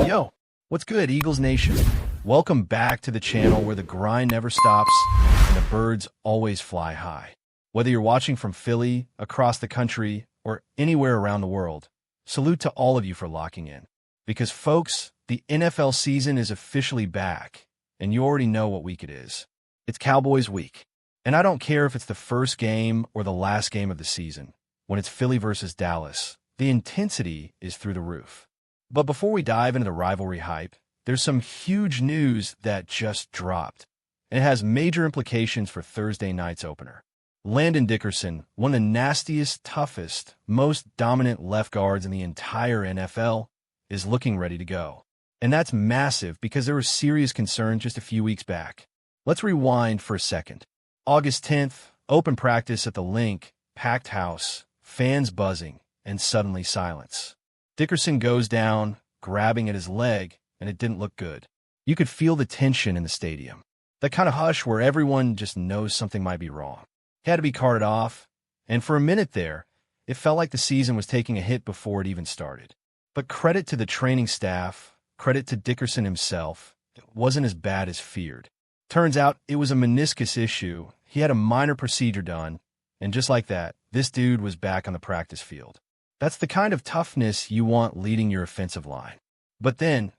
Yo, what's good, Eagles Nation? Welcome back to the channel where the grind never stops and the birds always fly high. Whether you're watching from Philly, across the country, or anywhere around the world, salute to all of you for locking in. Because, folks, the NFL season is officially back, and you already know what week it is. It's Cowboys week. And I don't care if it's the first game or the last game of the season. When it's Philly versus Dallas, the intensity is through the roof. But before we dive into the rivalry hype, there's some huge news that just dropped, and it has major implications for Thursday night's opener. Landon Dickerson, one of the nastiest, toughest, most dominant left guards in the entire NFL, is looking ready to go. And that's massive because there was serious concern just a few weeks back. Let's rewind for a second. August 10th, open practice at the Link, packed house, fans buzzing, and suddenly silence. Dickerson goes down, grabbing at his leg, and it didn't look good. You could feel the tension in the stadium. That kind of hush where everyone just knows something might be wrong. He had to be carted off, and for a minute there, it felt like the season was taking a hit before it even started. But credit to the training staff, credit to Dickerson himself, it wasn't as bad as feared. Turns out it was a meniscus issue. He had a minor procedure done, and just like that, this dude was back on the practice field. That's the kind of toughness you want leading your offensive line. But then,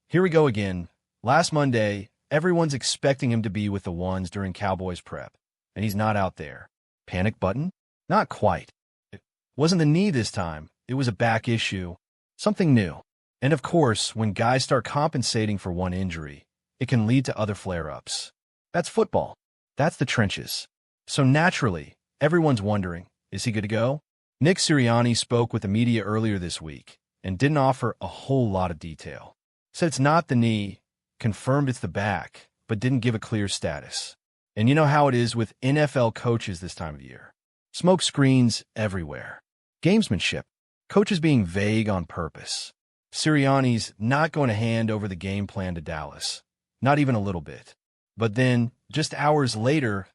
here we go again. Last Monday, everyone's expecting him to be with the ones during Cowboys prep, and he's not out there. Panic button? Not quite. It wasn't the knee this time. It was a back issue. Something new. And of course, when guys start compensating for one injury, it can lead to other flare-ups. That's football. That's the trenches. So naturally, everyone's wondering, is he good to go? Nick Sirianni spoke with the media earlier this week and didn't offer a whole lot of detail. Said it's not the knee, confirmed it's the back, but didn't give a clear status. And you know how it is with NFL coaches this time of year. Smoke screens everywhere. Gamesmanship. Coaches being vague on purpose. Sirianni's not going to hand over the game plan to Dallas. Not even a little bit. But then, just hours later,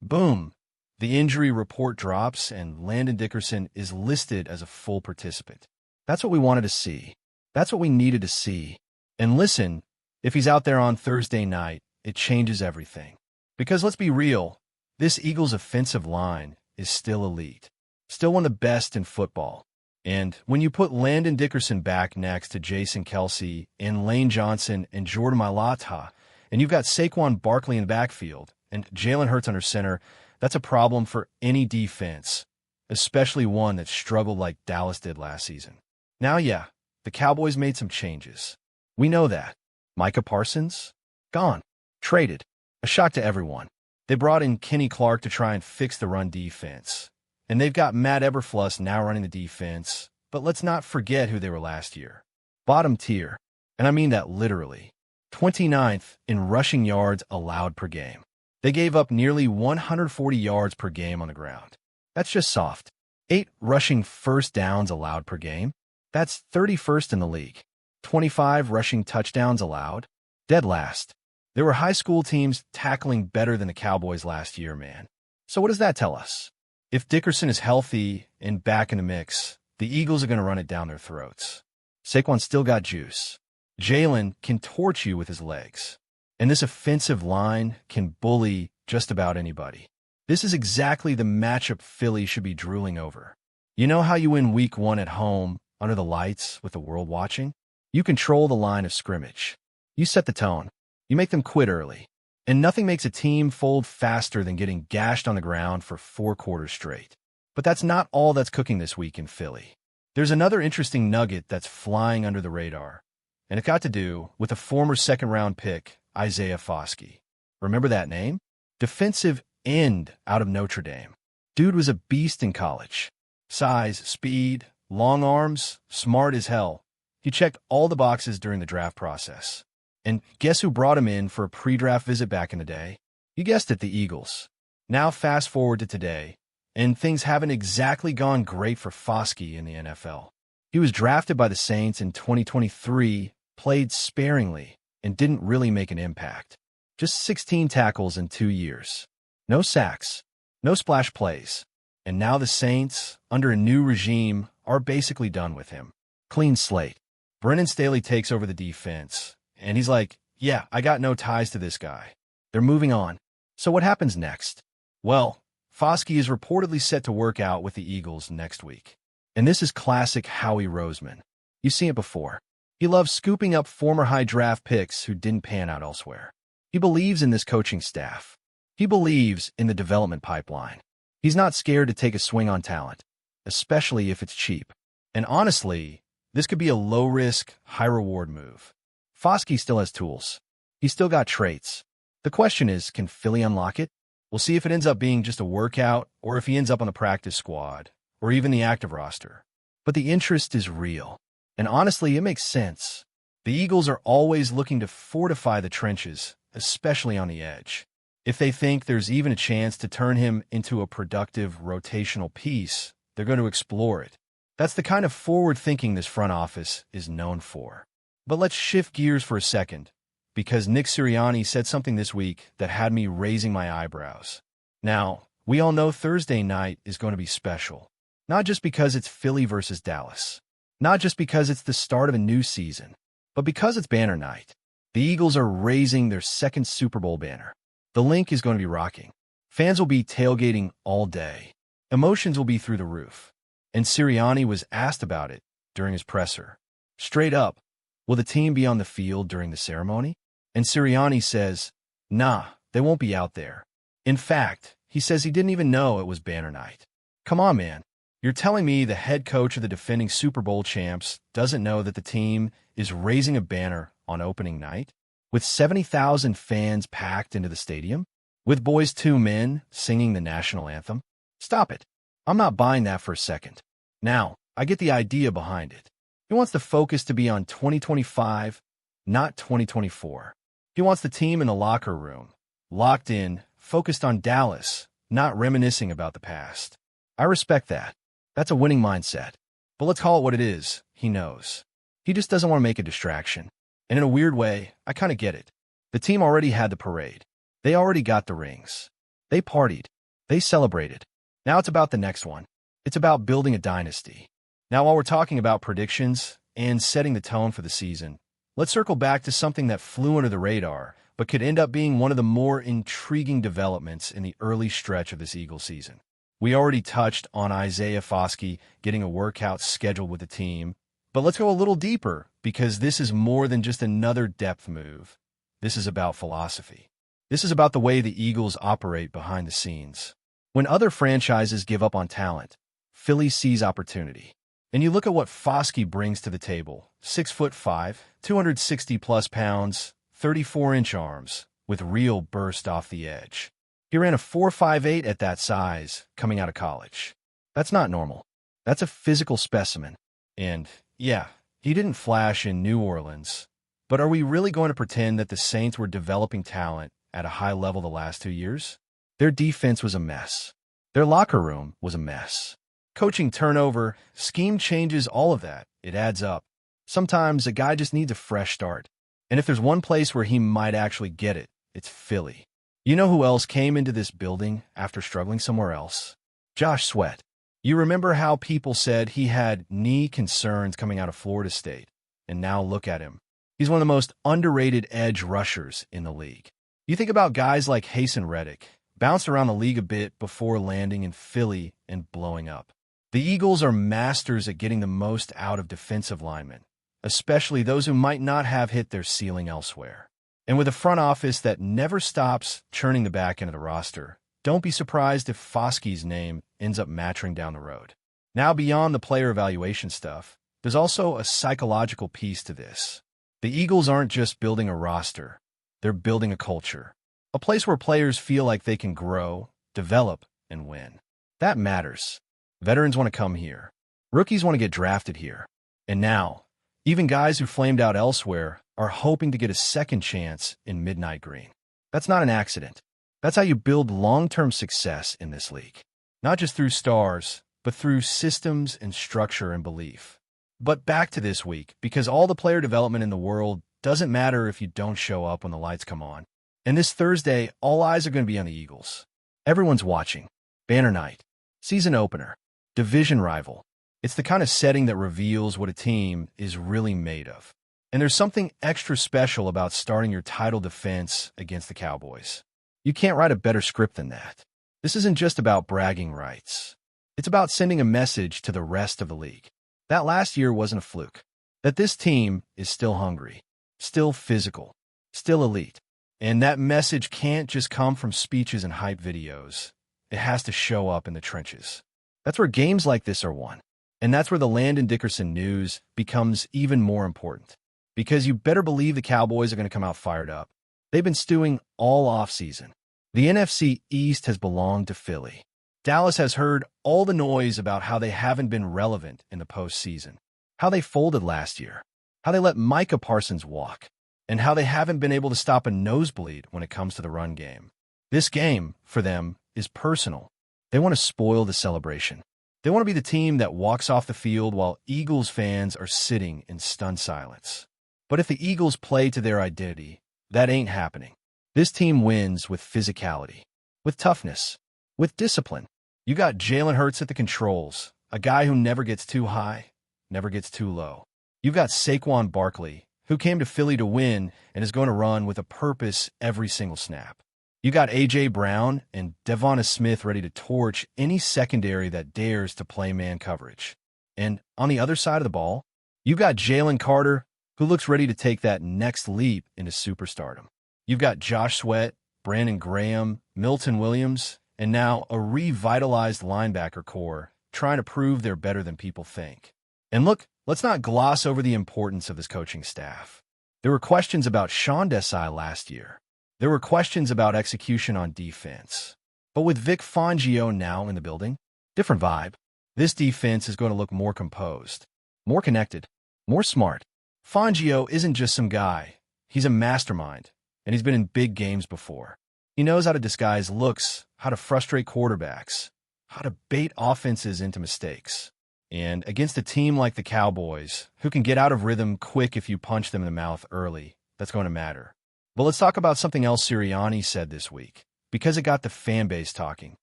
boom, the injury report drops and Landon Dickerson is listed as a full participant. That's what we wanted to see. That's what we needed to see. And listen, if he's out there on Thursday night, it changes everything. Because let's be real, this Eagles offensive line is still elite. Still one of the best in football. And when you put Landon Dickerson back next to Jason Kelce and Lane Johnson and Jordan Mailata, and you've got Saquon Barkley in the backfield and Jalen Hurts under center, that's a problem for any defense, especially one that struggled like Dallas did last season. Now, yeah, the Cowboys made some changes. We know that. Micah Parsons? Gone. Traded. A shock to everyone. They brought in Kenny Clark to try and fix the run defense. And they've got Matt Eberflus now running the defense. But let's not forget who they were last year. Bottom tier. And I mean that literally. 29th in rushing yards allowed per game. They gave up nearly 140 yards per game on the ground. That's just soft. 8 rushing first downs allowed per game. That's 31st in the league. 25 rushing touchdowns allowed. Dead last. There were high school teams tackling better than the Cowboys last year, man. So what does that tell us? If Dickerson is healthy and back in the mix, the Eagles are going to run it down their throats. Saquon still got juice. Jalen can torch you with his legs. And this offensive line can bully just about anybody. This is exactly the matchup Philly should be drooling over. You know how you win week 1 at home, under the lights, with the world watching? You control the line of scrimmage. You set the tone. You make them quit early. And nothing makes a team fold faster than getting gashed on the ground for 4 quarters straight. But that's not all that's cooking this week in Philly. There's another interesting nugget that's flying under the radar. And it got to do with a former second-round pick, Isaiah Fosski. Remember that name? Defensive end out of Notre Dame. Dude was a beast in college. Size, speed, long arms, smart as hell. He checked all the boxes during the draft process. And guess who brought him in for a pre-draft visit back in the day? You guessed it, the Eagles. Now fast forward to today, and things haven't exactly gone great for Fosski in the NFL. He was drafted by the Saints in 2023, played sparingly, and didn't really make an impact. Just 16 tackles in 2 years. No sacks. No splash plays. And now the Saints, under a new regime, are basically done with him. Clean slate. Brennan Staley takes over the defense, and he's like, yeah, I got no ties to this guy. They're moving on. So what happens next? Well, Fosski is reportedly set to work out with the Eagles next week. And this is classic Howie Roseman. You've seen it before. He loves scooping up former high draft picks who didn't pan out elsewhere. He believes in this coaching staff. He believes in the development pipeline. He's not scared to take a swing on talent, especially if it's cheap. And honestly, this could be a low-risk, high-reward move. Fosski still has tools. He's still got traits. The question is, can Philly unlock it? We'll see if it ends up being just a workout or if he ends up on the practice squad or even the active roster. But the interest is real. And honestly, it makes sense. The Eagles are always looking to fortify the trenches, especially on the edge. If they think there's even a chance to turn him into a productive rotational piece, they're going to explore it. That's the kind of forward thinking this front office is known for. But let's shift gears for a second, because Nick Sirianni said something this week that had me raising my eyebrows. Now, we all know Thursday night is going to be special, not just because it's Philly versus Dallas, not just because it's the start of a new season, but because it's banner night. The Eagles are raising their second Super Bowl banner. The link is going to be rocking. Fans will be tailgating all day. Emotions will be through the roof. And Sirianni was asked about it during his presser. Straight up, will the team be on the field during the ceremony? And Sirianni says, nah, they won't be out there. In fact, he says he didn't even know it was banner night. Come on, man. You're telling me the head coach of the defending Super Bowl champs doesn't know that the team is raising a banner on opening night? With 70,000 fans packed into the stadium? With Boys II Men singing the national anthem? Stop it. I'm not buying that for a second. Now, I get the idea behind it. He wants the focus to be on 2025, not 2024. He wants the team in the locker room, locked in, focused on Dallas, not reminiscing about the past. I respect that. That's a winning mindset. But let's call it what it is. He knows. He just doesn't want to make a distraction. And in a weird way, I kind of get it. The team already had the parade. They already got the rings. They partied. They celebrated. Now it's about the next one. It's about building a dynasty. Now, while we're talking about predictions and setting the tone for the season, let's circle back to something that flew under the radar, but could end up being one of the more intriguing developments in the early stretch of this Eagles season. We already touched on Isaiah Fosski getting a workout scheduled with the team, but let's go a little deeper because this is more than just another depth move. This is about philosophy. This is about the way the Eagles operate behind the scenes. When other franchises give up on talent, Philly sees opportunity. And you look at what Fosski brings to the table. 6'5", 260-plus pounds, 34-inch arms, with real burst off the edge. He ran a 4.58 at that size coming out of college. That's not normal. That's a physical specimen. And, yeah, he didn't flash in New Orleans. But are we really going to pretend that the Saints were developing talent at a high level the last 2 years? Their defense was a mess. Their locker room was a mess. Coaching turnover, scheme changes, all of that, it adds up. Sometimes a guy just needs a fresh start. And if there's one place where he might actually get it, it's Philly. You know who else came into this building after struggling somewhere else? Josh Sweat. You remember how people said he had knee concerns coming out of Florida State. And now look at him. He's one of the most underrated edge rushers in the league. You think about guys like Hasten Reddick, bounced around the league a bit before landing in Philly and blowing up. The Eagles are masters at getting the most out of defensive linemen, especially those who might not have hit their ceiling elsewhere. And with a front office that never stops churning the back end of the roster, don't be surprised if Foski's name ends up maturing down the road. Now, beyond the player evaluation stuff, there's also a psychological piece to this. The Eagles aren't just building a roster, they're building a culture. A place where players feel like they can grow, develop, and win. That matters. Veterans want to come here. Rookies want to get drafted here. And now, even guys who flamed out elsewhere are hoping to get a second chance in Midnight Green. That's not an accident. That's how you build long-term success in this league. Not just through stars, but through systems and structure and belief. But back to this week, because all the player development in the world doesn't matter if you don't show up when the lights come on. And this Thursday, all eyes are going to be on the Eagles. Everyone's watching. Banner night. Season opener. Division rival. It's the kind of setting that reveals what a team is really made of. And there's something extra special about starting your title defense against the Cowboys. You can't write a better script than that. This isn't just about bragging rights. It's about sending a message to the rest of the league. That last year wasn't a fluke. That this team is still hungry, still physical, still elite. And that message can't just come from speeches and hype videos. It has to show up in the trenches. That's where games like this are won. And that's where the Landon Dickerson news becomes even more important. Because you better believe the Cowboys are going to come out fired up. They've been stewing all offseason. The NFC East has belonged to Philly. Dallas has heard all the noise about how they haven't been relevant in the postseason, how they folded last year, how they let Micah Parsons walk, and how they haven't been able to stop a nosebleed when it comes to the run game. This game, for them, is personal. They want to spoil the celebration. They want to be the team that walks off the field while Eagles fans are sitting in stunned silence. But if the Eagles play to their identity, that ain't happening. This team wins with physicality, with toughness, with discipline. You got Jalen Hurts at the controls, a guy who never gets too high, never gets too low. You've got Saquon Barkley, who came to Philly to win and is going to run with a purpose every single snap. You got A.J. Brown and Devonta Smith ready to torch any secondary that dares to play man coverage. And on the other side of the ball, you've got Jalen Carter, who looks ready to take that next leap into superstardom. You've got Josh Sweat, Brandon Graham, Milton Williams, and now a revitalized linebacker core trying to prove they're better than people think. And look, let's not gloss over the importance of this coaching staff. There were questions about Sean Desai last year. There were questions about execution on defense. But with Vic Fangio now in the building, different vibe. This defense is going to look more composed, more connected, more smart. Fangio isn't just some guy. He's a mastermind, and he's been in big games before. He knows how to disguise looks, how to frustrate quarterbacks, how to bait offenses into mistakes. And against a team like the Cowboys, who can get out of rhythm quick if you punch them in the mouth early, that's going to matter. But let's talk about something else Sirianni said this week, because it got the fan base talking.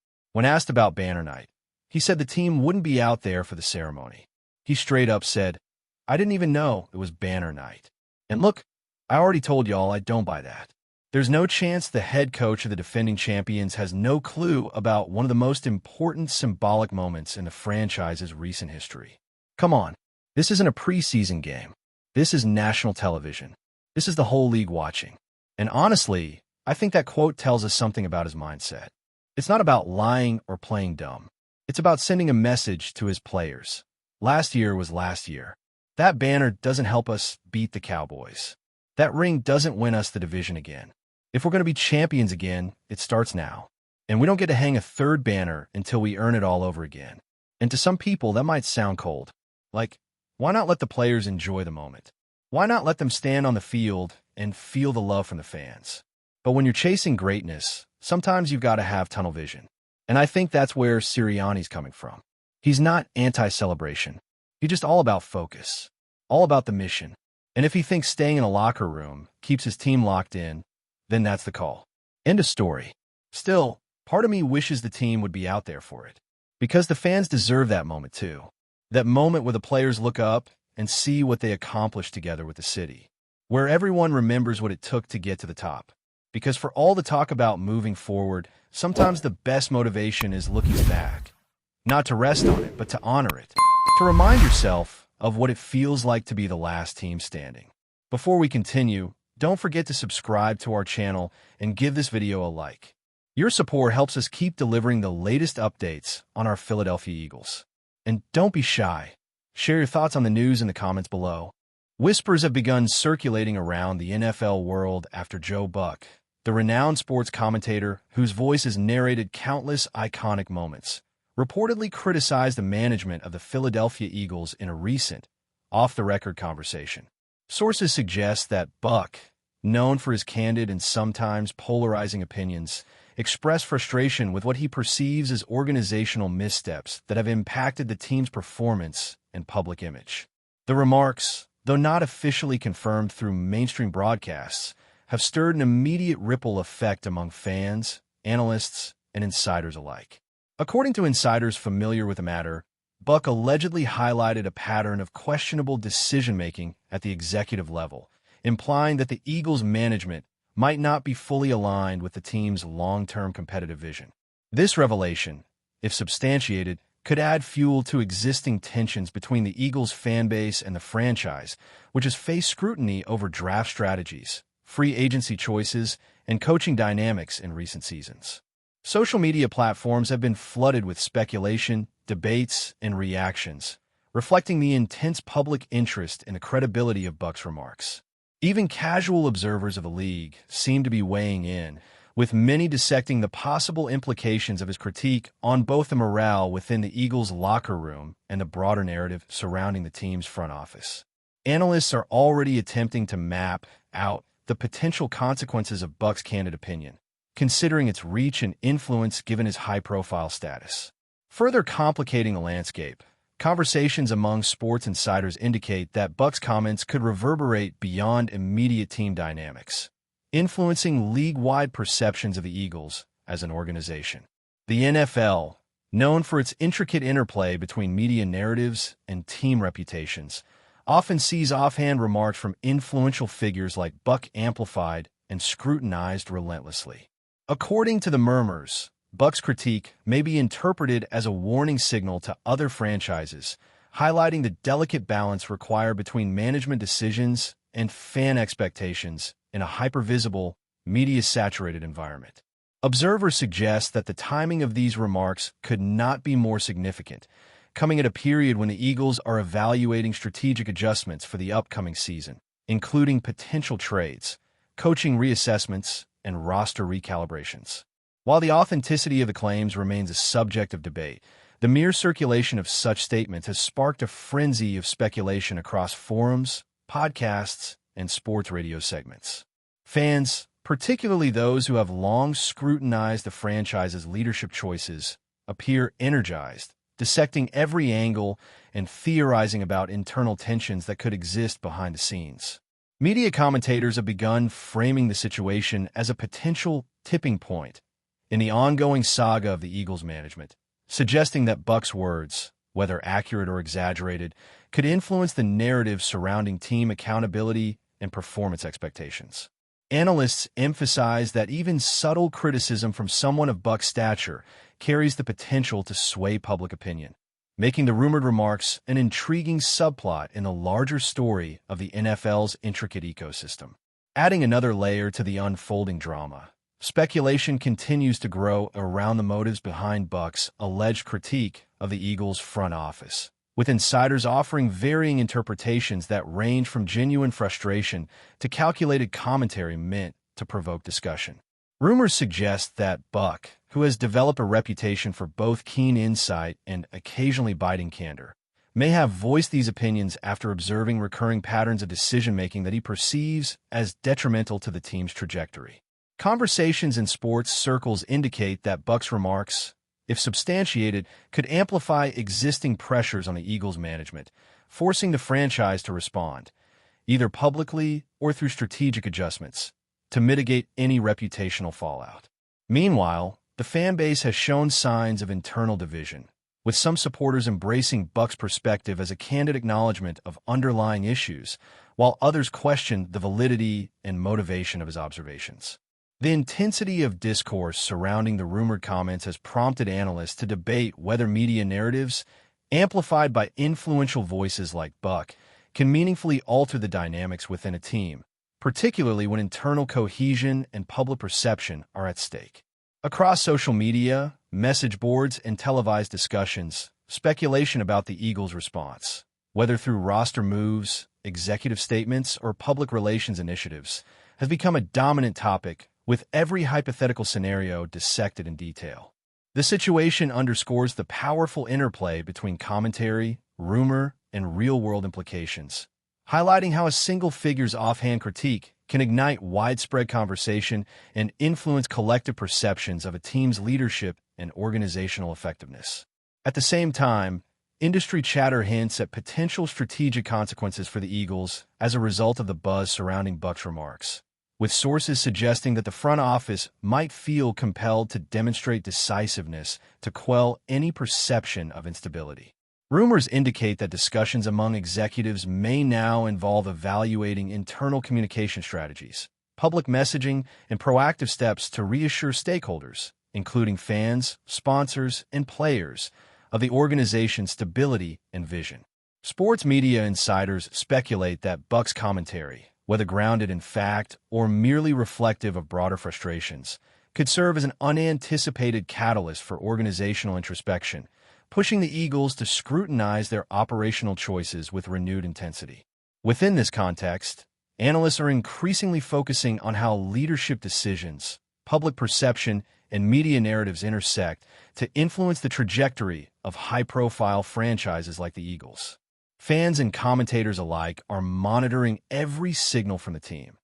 When asked about Banner Night, he said the team wouldn't be out there for the ceremony. He straight up said, "I didn't even know it was Banner Night." And look, I already told y'all I don't buy that. There's no chance the head coach of the defending champions has no clue about one of the most important symbolic moments in the franchise's recent history. Come on, this isn't a preseason game. This is national television. This is the whole league watching. And honestly, I think that quote tells us something about his mindset. It's not about lying or playing dumb. It's about sending a message to his players. Last year was last year. That banner doesn't help us beat the Cowboys. That ring doesn't win us the division again. If we're going to be champions again, it starts now. And we don't get to hang a third banner until we earn it all over again. And to some people, that might sound cold. Like, why not let the players enjoy the moment? Why not let them stand on the field and feel the love from the fans? But when you're chasing greatness, sometimes you've got to have tunnel vision. And I think that's where Sirianni's coming from. He's not anti-celebration. He's just all about focus, all about the mission. And if he thinks staying in a locker room keeps his team locked in, then that's the call. End of story. Still, part of me wishes the team would be out there for it. Because the fans deserve that moment too. That moment where the players look up and see what they accomplished together with the city. Where everyone remembers what it took to get to the top. Because for all the talk about moving forward, sometimes the best motivation is looking back. Not to rest on it, but to honor it. To remind yourself of what it feels like to be the last team standing. Before we continue, don't forget to subscribe to our channel and give this video a like. Your support helps us keep delivering the latest updates on our Philadelphia Eagles. And don't be shy. Share your thoughts on the news in the comments below. Whispers have begun circulating around the NFL world after Joe Buck, the renowned sports commentator whose voice has narrated countless iconic moments, reportedly criticized the management of the Philadelphia Eagles in a recent, off-the-record conversation. Sources suggest that Buck, known for his candid and sometimes polarizing opinions, expressed frustration with what he perceives as organizational missteps that have impacted the team's performance and public image. The remarks, though not officially confirmed through mainstream broadcasts, have stirred an immediate ripple effect among fans, analysts, and insiders alike. According to insiders familiar with the matter, Buck allegedly highlighted a pattern of questionable decision-making at the executive level, implying that the Eagles' management might not be fully aligned with the team's long-term competitive vision. This revelation, if substantiated, could add fuel to existing tensions between the Eagles' fan base and the franchise, which has faced scrutiny over draft strategies, free agency choices, and coaching dynamics in recent seasons. Social media platforms have been flooded with speculation, debates, and reactions, reflecting the intense public interest in the credibility of Buck's remarks. Even casual observers of the league seem to be weighing in, with many dissecting the possible implications of his critique on both the morale within the Eagles' locker room and the broader narrative surrounding the team's front office. Analysts are already attempting to map out the potential consequences of Buck's candid opinion, considering its reach and influence given his high-profile status. Further complicating the landscape, conversations among sports insiders indicate that Buck's comments could reverberate beyond immediate team dynamics, influencing league-wide perceptions of the Eagles as an organization. The NFL, known for its intricate interplay between media narratives and team reputations, often sees offhand remarks from influential figures like Buck amplified and scrutinized relentlessly. According to the murmurs, Buck's critique may be interpreted as a warning signal to other franchises, highlighting the delicate balance required between management decisions and fan expectations in a hypervisible, media-saturated environment. Observers suggest that the timing of these remarks could not be more significant, coming at a period when the Eagles are evaluating strategic adjustments for the upcoming season, including potential trades, coaching reassessments, and roster recalibrations. While the authenticity of the claims remains a subject of debate, the mere circulation of such statements has sparked a frenzy of speculation across forums, podcasts, and sports radio segments. Fans, particularly those who have long scrutinized the franchise's leadership choices, appear energized, dissecting every angle and theorizing about internal tensions that could exist behind the scenes. Media commentators have begun framing the situation as a potential tipping point in the ongoing saga of the Eagles' management, suggesting that Buck's words, whether accurate or exaggerated, could influence the narrative surrounding team accountability and performance expectations. Analysts emphasize that even subtle criticism from someone of Buck's stature carries the potential to sway public opinion, making the rumored remarks an intriguing subplot in the larger story of the NFL's intricate ecosystem. Adding another layer to the unfolding drama, speculation continues to grow around the motives behind Buck's alleged critique of the Eagles' front office, with insiders offering varying interpretations that range from genuine frustration to calculated commentary meant to provoke discussion. Rumors suggest that Buck, who has developed a reputation for both keen insight and occasionally biting candor, may have voiced these opinions after observing recurring patterns of decision-making that he perceives as detrimental to the team's trajectory. Conversations in sports circles indicate that Buck's remarks, if substantiated, could amplify existing pressures on the Eagles' management, forcing the franchise to respond, either publicly or through strategic adjustments, to mitigate any reputational fallout. Meanwhile, the fan base has shown signs of internal division, with some supporters embracing Buck's perspective as a candid acknowledgement of underlying issues, while others question the validity and motivation of his observations. The intensity of discourse surrounding the rumored comments has prompted analysts to debate whether media narratives, amplified by influential voices like Buck, can meaningfully alter the dynamics within a team, particularly when internal cohesion and public perception are at stake. Across social media, message boards, and televised discussions, speculation about the Eagles' response, whether through roster moves, executive statements, or public relations initiatives, has become a dominant topic, with every hypothetical scenario dissected in detail. The situation underscores the powerful interplay between commentary, rumor, and real-world implications, highlighting how a single figure's offhand critique can ignite widespread conversation and influence collective perceptions of a team's leadership and organizational effectiveness. At the same time, industry chatter hints at potential strategic consequences for the Eagles as a result of the buzz surrounding Buck's remarks, with sources suggesting that the front office might feel compelled to demonstrate decisiveness to quell any perception of instability. Rumors indicate that discussions among executives may now involve evaluating internal communication strategies, public messaging, and proactive steps to reassure stakeholders, including fans, sponsors, and players, of the organization's stability and vision. Sports media insiders speculate that Buck's commentary, whether grounded in fact or merely reflective of broader frustrations, could serve as an unanticipated catalyst for organizational introspection, pushing the Eagles to scrutinize their operational choices with renewed intensity. Within this context, analysts are increasingly focusing on how leadership decisions, public perception, and media narratives intersect to influence the trajectory of high-profile franchises like the Eagles. Fans and commentators alike are monitoring every signal from the team.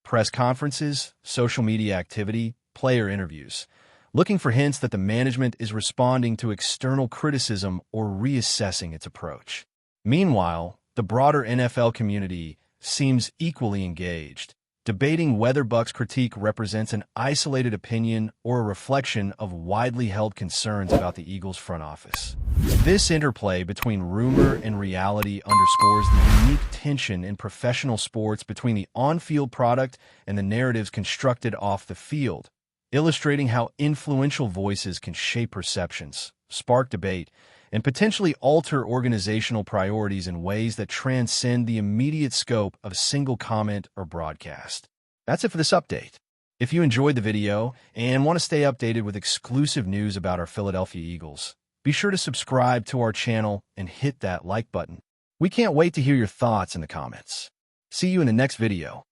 Press conferences, social media activity, player interviews, looking for hints that the management is responding to external criticism or reassessing its approach. Meanwhile, the broader NFL community seems equally engaged, debating whether Buck's critique represents an isolated opinion or a reflection of widely held concerns about the Eagles' front office. This interplay between rumor and reality underscores the unique tension in professional sports between the on-field product and the narratives constructed off the field, illustrating how influential voices can shape perceptions, spark debate, and potentially alter organizational priorities in ways that transcend the immediate scope of a single comment or broadcast. That's it for this update. If you enjoyed the video and want to stay updated with exclusive news about our Philadelphia Eagles, be sure to subscribe to our channel and hit that like button. We can't wait to hear your thoughts in the comments. See you in the next video.